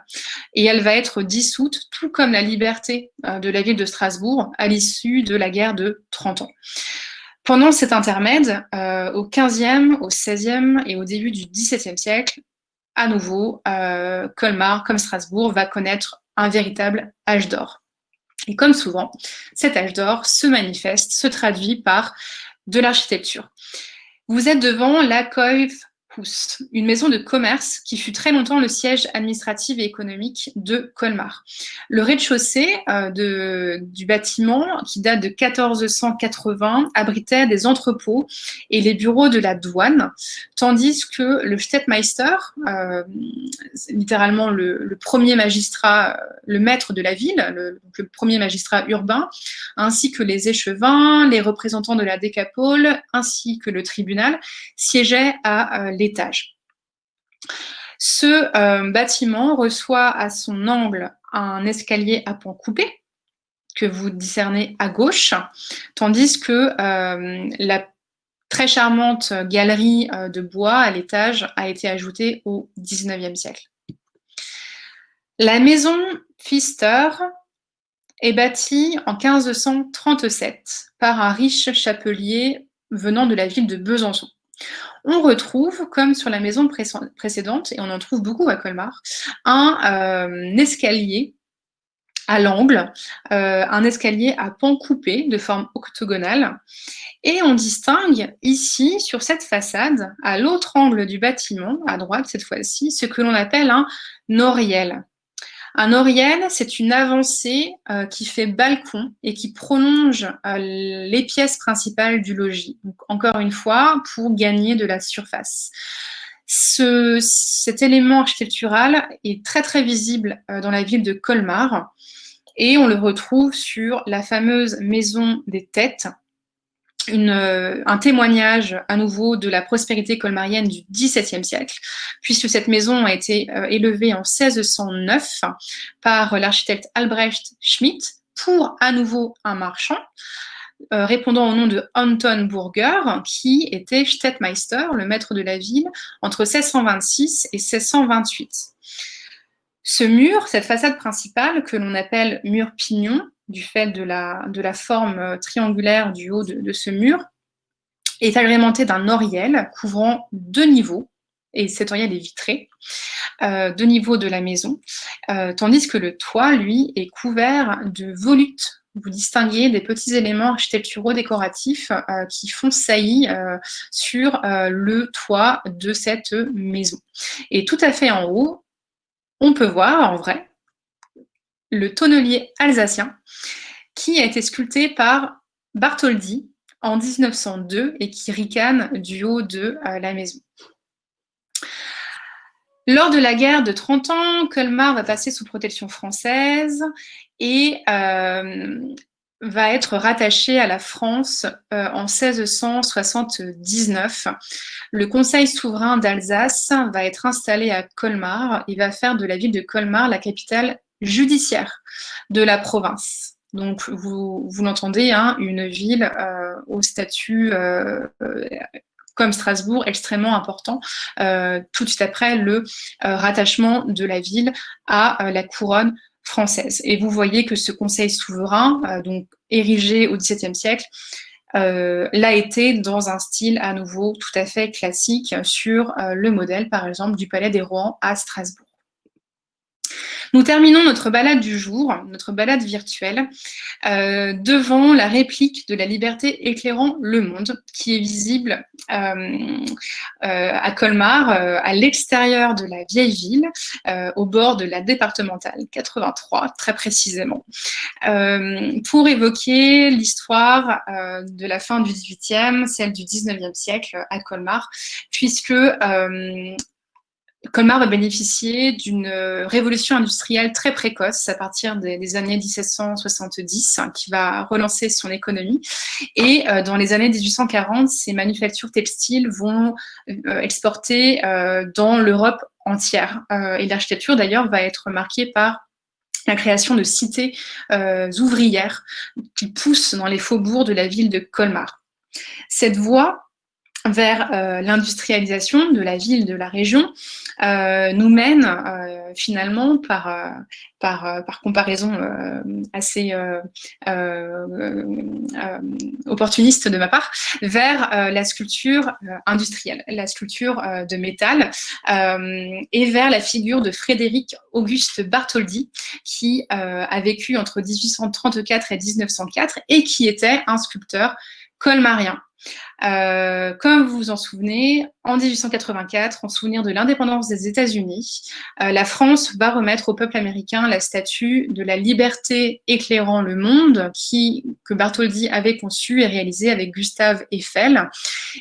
B: et elle va être dissoute, tout comme la liberté de la ville de Strasbourg à l'issue de la guerre de 30 ans. Pendant cet intermède, au XVe, au XVIe et au début du XVIIe siècle, à nouveau, Colmar, comme Strasbourg, va connaître un véritable âge d'or. Et comme souvent, cet âge d'or se manifeste, se traduit par de l'architecture. Vous êtes devant la Kaufhaus, une maison de commerce qui fut très longtemps le siège administratif et économique de Colmar. Le rez-de-chaussée du bâtiment, qui date de 1480, abritait des entrepôts et les bureaux de la douane, tandis que le Stadtmeister, littéralement le premier magistrat, le maître de la ville, le premier magistrat urbain, ainsi que les échevins, les représentants de la Décapole, ainsi que le tribunal, siégeaient à l'étage. Ce bâtiment reçoit à son angle un escalier à pans coupés que vous discernez à gauche, tandis que la très charmante galerie de bois à l'étage a été ajoutée au XIXe siècle. La maison Pfister est bâtie en 1537 par un riche chapelier venant de la ville de Besançon. On retrouve, comme sur la maison précédente, et on en trouve beaucoup à Colmar, un escalier à l'angle, un escalier à pans coupés de forme octogonale. Et on distingue ici, sur cette façade, à l'autre angle du bâtiment, à droite cette fois-ci, ce que l'on appelle un oriel. Un oriel, c'est une avancée qui fait balcon et qui prolonge les pièces principales du logis. Donc, encore une fois, pour gagner de la surface. Cet élément architectural est très très visible dans la ville de Colmar et on le retrouve sur la fameuse maison des Têtes, un témoignage à nouveau de la prospérité colmarienne du XVIIe siècle, puisque cette maison a été élevée en 1609 par l'architecte Albrecht Schmidt pour à nouveau un marchand, répondant au nom de Anton Burger, qui était Stadtmeister, le maître de la ville, entre 1626 et 1628. Ce mur, cette façade principale, que l'on appelle mur pignon, du fait de la forme triangulaire du haut de ce mur, est agrémenté d'un oriel couvrant 2 niveaux et cette oriel est vitrée, 2 niveaux de la maison, tandis que le toit, lui, est couvert de volutes. Vous distinguez des petits éléments architecturaux décoratifs qui font saillie sur le toit de cette maison. Et tout à fait en haut, on peut voir, en vrai, le tonnelier alsacien qui a été sculpté par Bartholdi en 1902 et qui ricane du haut de la maison. Lors de la guerre de 30 ans, Colmar va passer sous protection française et va être rattaché à la France en 1679. Le Conseil souverain d'Alsace va être installé à Colmar et va faire de la ville de Colmar la capitale judiciaire de la province. Donc, vous l'entendez, hein, une ville au statut comme Strasbourg, extrêmement important, tout de suite après le rattachement de la ville à la couronne française. Et vous voyez que ce conseil souverain, donc érigé au XVIIe siècle, l'a été dans un style à nouveau tout à fait classique sur le modèle, par exemple, du Palais des Rohan à Strasbourg. Nous terminons notre balade du jour, notre balade virtuelle, devant la réplique de la liberté éclairant le monde, qui est visible à Colmar, à l'extérieur de la vieille ville, au bord de la départementale 83, très précisément, pour évoquer l'histoire de la fin du XVIIIe, celle du XIXe siècle à Colmar, puisque Colmar va bénéficier d'une révolution industrielle très précoce à partir des années 1770 qui va relancer son économie. Et dans les années 1840, ces manufactures textiles vont exporter dans l'Europe entière. Et l'architecture, d'ailleurs, va être marquée par la création de cités ouvrières qui poussent dans les faubourgs de la ville de Colmar. Cette voie vers l'industrialisation de la ville, de la région, nous mène finalement par comparaison assez opportuniste de ma part, vers la sculpture industrielle, la sculpture de métal, et vers la figure de Frédéric Auguste Bartholdi, qui a vécu entre 1834 et 1904 et qui était un sculpteur colmarien. Comme vous vous en souvenez, en 1884, en souvenir de l'indépendance des États-Unis, la France va remettre au peuple américain la statue de la liberté éclairant le monde que Bartholdi avait conçue et réalisée avec Gustave Eiffel.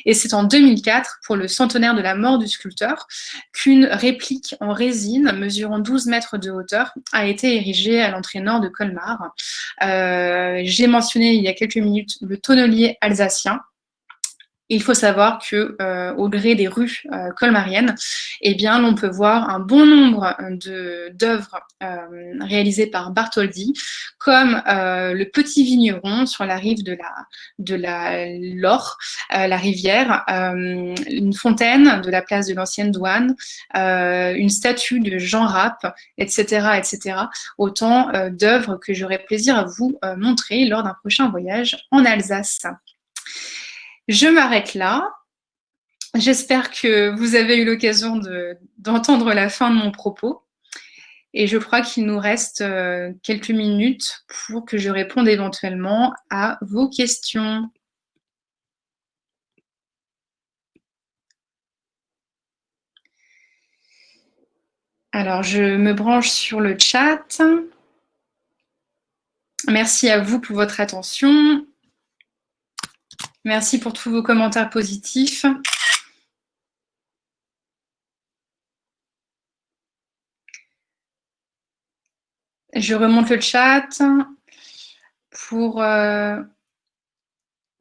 B: Et c'est en 2004, pour le centenaire de la mort du sculpteur, qu'une réplique en résine mesurant 12 mètres de hauteur a été érigée à l'entrée nord de Colmar. J'ai mentionné il y a quelques minutes le tonnelier alsacien. Il faut savoir que, au gré des rues colmariennes, eh bien, l'on peut voir un bon nombre d'œuvres réalisées par Bartholdi, comme le Petit Vigneron sur la rive de l'Or, la rivière, une fontaine de la place de l'Ancienne Douane, une statue de Jean Rapp, etc., etc. Autant d'œuvres que j'aurai plaisir à vous montrer lors d'un prochain voyage en Alsace. Je m'arrête là. J'espère que vous avez eu l'occasion d'entendre la fin de mon propos. Et je crois qu'il nous reste quelques minutes pour que je réponde éventuellement à vos questions. Alors, je me branche sur le chat. Merci à vous pour votre attention. Merci pour tous vos commentaires positifs. Je remonte le chat pour...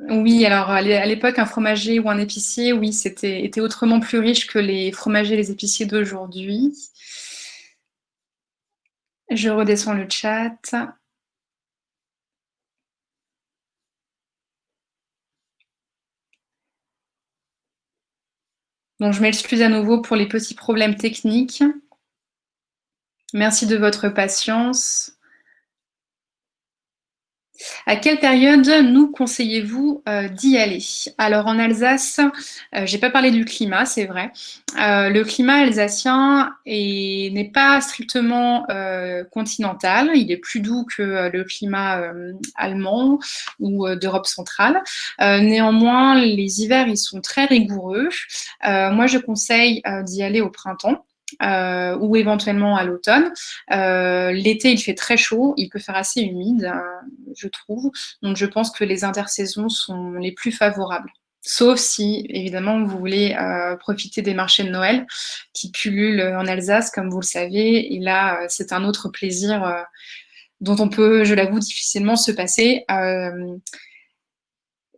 B: Oui, alors à l'époque, un fromager ou un épicier, oui, était autrement plus riche que les fromagers et les épiciers d'aujourd'hui. Je redescends le chat. Donc, je m'excuse à nouveau pour les petits problèmes techniques. Merci de votre patience. À quelle période nous conseillez-vous d'y aller? Alors en Alsace, j'ai pas parlé du climat, c'est vrai. Le climat alsacien n'est pas strictement continental, il est plus doux que le climat allemand ou d'Europe centrale. Néanmoins, les hivers, ils sont très rigoureux. Moi, je conseille d'y aller au printemps. Ou éventuellement à l'automne. L'été, il fait très chaud, il peut faire assez humide, je trouve. Donc, je pense que les intersaisons sont les plus favorables. Sauf si, évidemment, vous voulez profiter des marchés de Noël qui pullulent en Alsace, comme vous le savez. Et là, c'est un autre plaisir dont on peut, je l'avoue, difficilement se passer.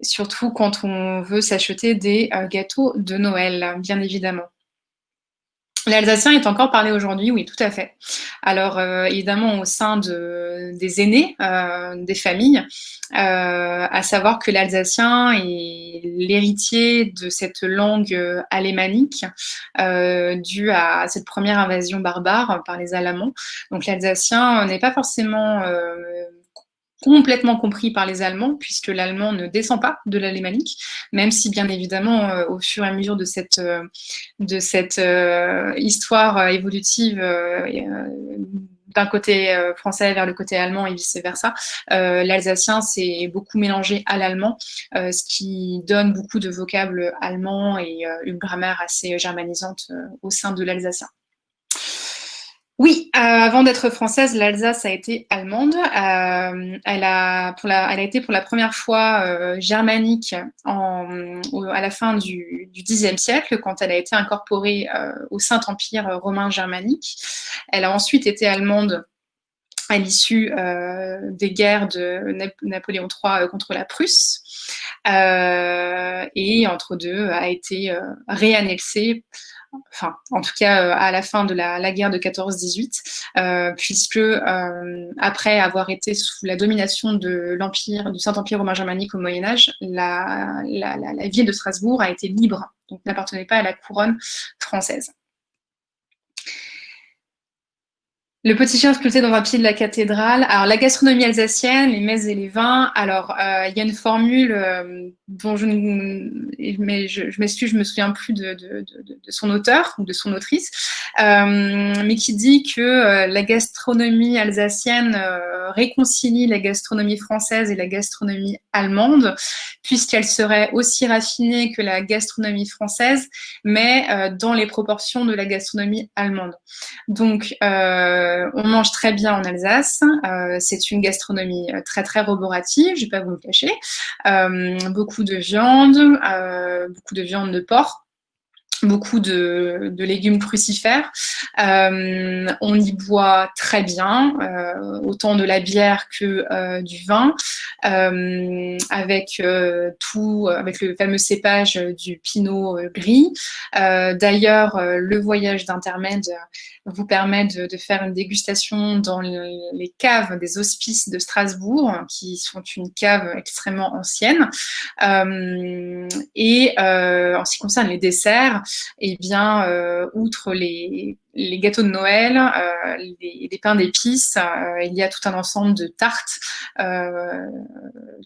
B: Surtout quand on veut s'acheter des gâteaux de Noël, bien évidemment. L'alsacien est encore parlé aujourd'hui, oui, tout à fait. Alors, évidemment, au sein des aînés, des familles, à savoir que l'alsacien est l'héritier de cette langue alémanique due à cette première invasion barbare par les Alamans. Donc, l'alsacien n'est pas forcément complètement compris par les Allemands, puisque l'allemand ne descend pas de l'alémanique, même si bien évidemment, au fur et à mesure de cette histoire évolutive d'un côté français vers le côté allemand et vice-versa, l'alsacien s'est beaucoup mélangé à l'allemand, ce qui donne beaucoup de vocables allemands et une grammaire assez germanisante au sein de l'alsacien. Oui, avant d'être française, l'Alsace a été allemande. Elle a été pour la première fois germanique à la fin du Xe siècle, quand elle a été incorporée au Saint-Empire romain germanique. Elle a ensuite été allemande à l'issue des guerres de Napoléon III contre la Prusse. Et entre deux, a été réannexée, enfin, en tout cas à la fin de la guerre de 14-18, puisque après avoir été sous la domination du Saint-Empire romain germanique au Moyen-Âge, la ville de Strasbourg a été libre, donc n'appartenait pas à la couronne française. Le petit chien sculpté dans un pied de la cathédrale. Alors, la gastronomie alsacienne, les mets et les vins. Alors, il y a une formule dont je m'excuse, je me souviens plus de son auteur ou de son autrice, mais qui dit que la gastronomie alsacienne réconcilie la gastronomie française et la gastronomie allemande, puisqu'elle serait aussi raffinée que la gastronomie française, mais dans les proportions de la gastronomie allemande. Donc, on mange très bien en Alsace. C'est une gastronomie très, très roborative, je ne vais pas vous le cacher. Beaucoup de viande de porc. Beaucoup de légumes crucifères. On y boit très bien, autant de la bière que du vin, avec le fameux cépage du pinot gris. D'ailleurs, le voyage d'intermède vous permet de faire une dégustation dans les caves des Hospices de Strasbourg, qui sont une cave extrêmement ancienne. Et en ce qui concerne les desserts, eh bien, outre les gâteaux de Noël, les pains d'épices, il y a tout un ensemble de tartes,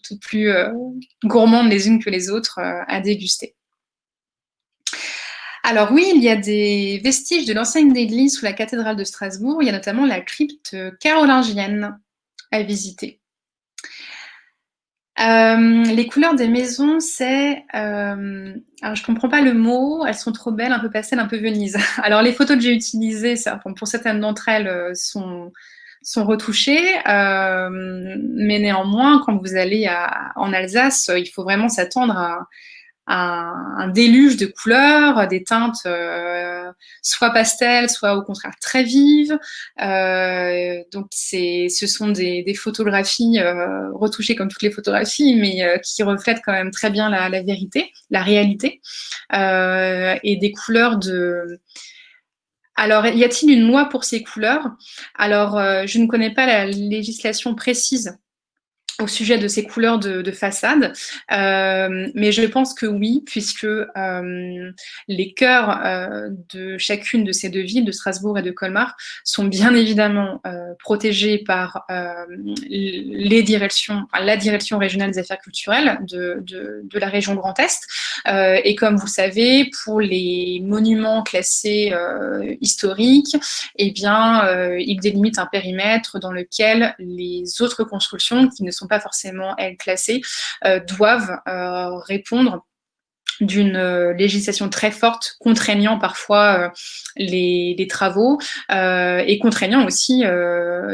B: toutes plus gourmandes les unes que les autres, à déguster. Alors oui, il y a des vestiges de l'ancienne église sous la cathédrale de Strasbourg. Il y a notamment la crypte carolingienne à visiter. Les couleurs des maisons, c'est... alors, je comprends pas le mot. Elles sont trop belles, un peu pastel, un peu Venise. Alors, les photos que j'ai utilisées, pour certaines d'entre elles, sont retouchées. Mais néanmoins, quand vous allez en Alsace, il faut vraiment s'attendre à un déluge de couleurs, des teintes soit pastel, soit au contraire très vives. Donc ce sont des photographies retouchées comme toutes les photographies, mais qui reflètent quand même très bien la vérité, la réalité, et des couleurs de... Alors, y a-t-il une loi pour ces couleurs? Alors, je ne connais pas la législation précise au sujet de ces couleurs de façade. Mais je pense que oui, puisque les cœurs de chacune de ces deux villes, de Strasbourg et de Colmar, sont bien évidemment protégés par la direction régionale des affaires culturelles de la région Grand Est. Et comme vous savez, pour les monuments classés historiques, eh bien, ils délimitent un périmètre dans lequel les autres constructions, qui ne sont pas forcément, elles, classées, doivent répondre d'une législation très forte, contraignant parfois les travaux et contraignant aussi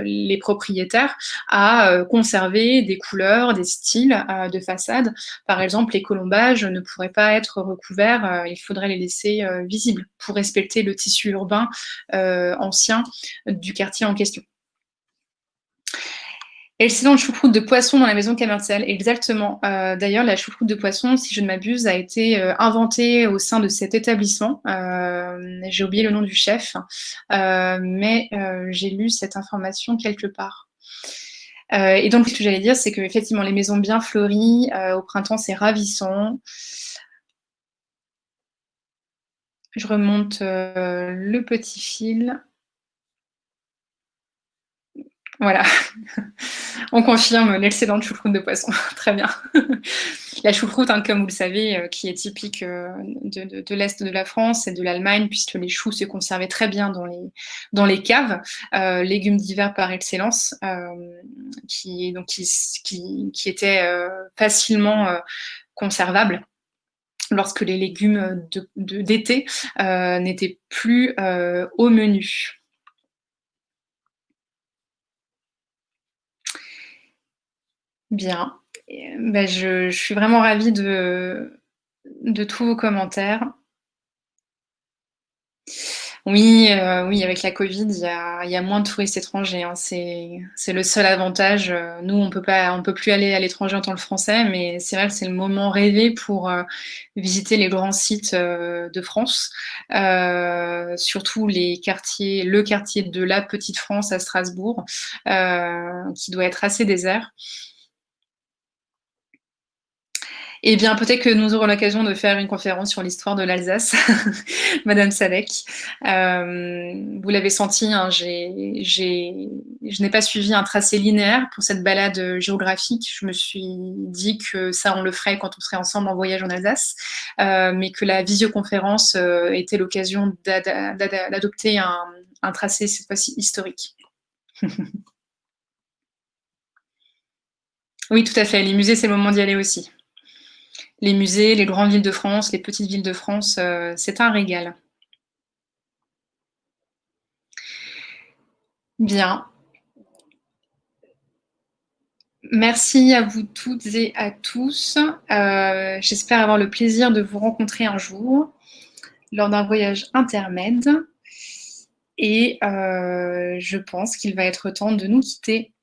B: les propriétaires à conserver des couleurs, des styles de façade. Par exemple, les colombages ne pourraient pas être recouverts, il faudrait les laisser visibles pour respecter le tissu urbain ancien du quartier en question. Excellente choucroute de poisson dans la maison Camerzel, exactement. D'ailleurs, la choucroute de poisson, si je ne m'abuse, a été inventée au sein de cet établissement. J'ai oublié le nom du chef, mais j'ai lu cette information quelque part. Et donc, ce que j'allais dire, c'est que effectivement, les maisons bien fleuries au printemps, c'est ravissant. Je remonte le petit fil. Voilà. On confirme l'excellente choucroute de poisson. Très bien. La choucroute, hein, comme vous le savez, qui est typique de l'Est de la France et de l'Allemagne, puisque les choux se conservaient très bien dans les caves, légumes d'hiver par excellence, qui étaient facilement conservables lorsque les légumes d'été n'étaient plus au menu. Bien. Je suis vraiment ravie de tous vos commentaires. Oui, oui, avec la Covid, il y a moins de touristes étrangers, hein. C'est le seul avantage. Nous, on peut plus aller à l'étranger en tant que Français, mais c'est vrai que c'est le moment rêvé pour visiter les grands sites de France, surtout le quartier de la Petite France à Strasbourg, qui doit être assez désert. Eh bien, peut-être que nous aurons l'occasion de faire une conférence sur l'histoire de l'Alsace, Madame Sadek. Vous l'avez senti, hein, je n'ai pas suivi un tracé linéaire pour cette balade géographique. Je me suis dit que ça, on le ferait quand on serait ensemble en voyage en Alsace, mais que la visioconférence était l'occasion d'adopter un tracé, cette fois-ci historique. Oui, tout à fait. Les musées, c'est le moment d'y aller aussi. Les musées, les grandes villes de France, les petites villes de France, c'est un régal. Bien. Merci à vous toutes et à tous. J'espère avoir le plaisir de vous rencontrer un jour lors d'un voyage intermède. Et je pense qu'il va être temps de nous quitter.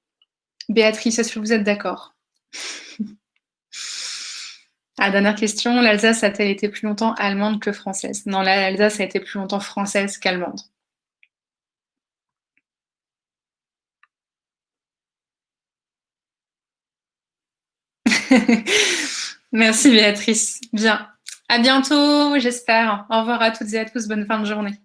B: Béatrice, est-ce que vous êtes d'accord? Dernière question, l'Alsace a-t-elle été plus longtemps allemande que française? Non, l'Alsace a été plus longtemps française qu'allemande. Merci Béatrice. Bien. À bientôt, j'espère. Au revoir à toutes et à tous. Bonne fin de journée.